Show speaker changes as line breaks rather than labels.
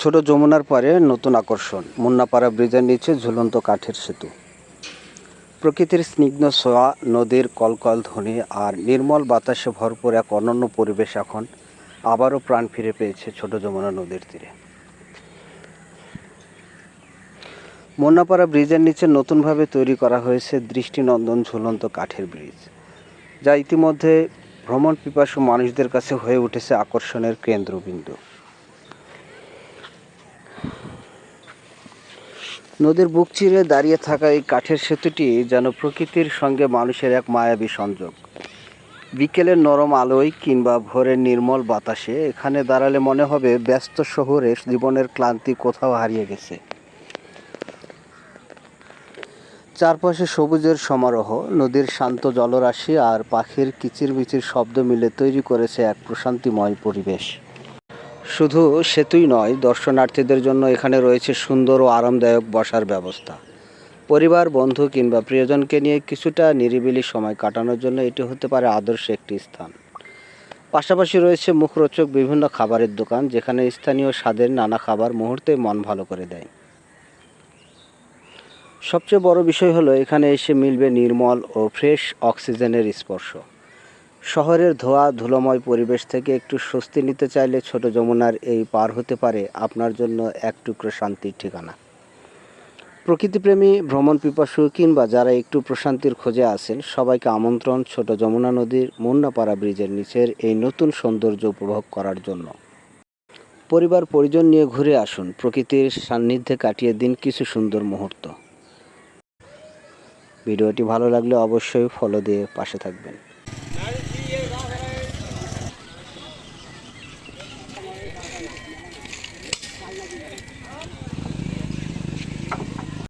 ছোট যমুনার পাড়ে নতুন আকর্ষণ, মুন্নাপাড়া ব্রিজের নিচে ঝুলন্ত কাঠের সেতু। প্রকৃতির স্নিগ্ধ ছোঁয়া, নদীর কলকল ধ্বনি আর নির্মল বাতাসে ভরপুর এক অনন্য পরিবেশ এখন আবারও প্রাণ ফিরে পেয়েছে ছোট যমুনা নদীর তীরে। মুন্নাপাড়া ব্রিজের নিচে নতুনভাবে তৈরি করা হয়েছে দৃষ্টিনন্দন ঝুলন্ত কাঠের ব্রিজ, যা ইতিমধ্যে ভ্রমণ পিপাসু মানুষদের কাছে হয়ে উঠেছে আকর্ষণের কেন্দ্রবিন্দু। নদীর বুক চিরে দাঁড়িয়ে থাকা এই কাঠের সেতুটি যেন প্রকৃতির সঙ্গে মানুষের এক মায়াবী সংযোগ। বিকেলের নরম আলোয় কিংবা ভোরের নির্মল বাতাসে এখানে দাঁড়ালে মনে হবে ব্যস্ত শহরে জীবনের ক্লান্তি কোথাও হারিয়ে গেছে। চারপাশে সবুজের সমারোহ, নদীর শান্ত জলরাশি আর পাখির কিচিরমিচির শব্দ মিলে তৈরি করেছে এক প্রশান্তিময় পরিবেশ। শুধু সেতুই নয়, দর্শনার্থীদের জন্য এখানে রয়েছে সুন্দর ও আরামদায়ক বসার ব্যবস্থা। পরিবার, বন্ধু কিংবা প্রিয়জনকে নিয়ে কিছুটা নিরিবিলি সময় কাটানোর জন্য এটি হতে পারে আদর্শ একটি স্থান। পাশাপাশি রয়েছে মুখরোচক বিভিন্ন খাবারের দোকান, যেখানে স্থানীয় স্বাদের নানা খাবার মুহূর্তে মন ভালো করে দেয়। সবচেয়ে বড় বিষয় হলো এখানে এসে মিলবে নির্মল ও ফ্রেশ অক্সিজেনের স্পর্শ। শহরের ধোয়া ধুলোময় পরিবেশ থেকে একটু স্বস্তি নিতে চাইলে ছোট যমুনার এই পার হতে পারে আপনার জন্য এক টুকরো শান্তির ঠিকানা। প্রকৃতিপ্রেমী, ভ্রমণ পিপাসু কিংবা যারা একটু প্রশান্তির খোঁজে আছেন, সবাইকে আমন্ত্রণ ছোট যমুনা নদীর মুন্নাপাড়া ব্রিজের নিচের এই নতুন সৌন্দর্য উপভোগ করার জন্য। পরিবার পরিজন নিয়ে ঘুরে আসুন, প্রকৃতির সান্নিধ্যে কাটিয়ে দিন কিছু সুন্দর মুহূর্ত। ভিডিওটি ভালো লাগলে অবশ্যই ফলো দিয়ে পাশে থাকবেন।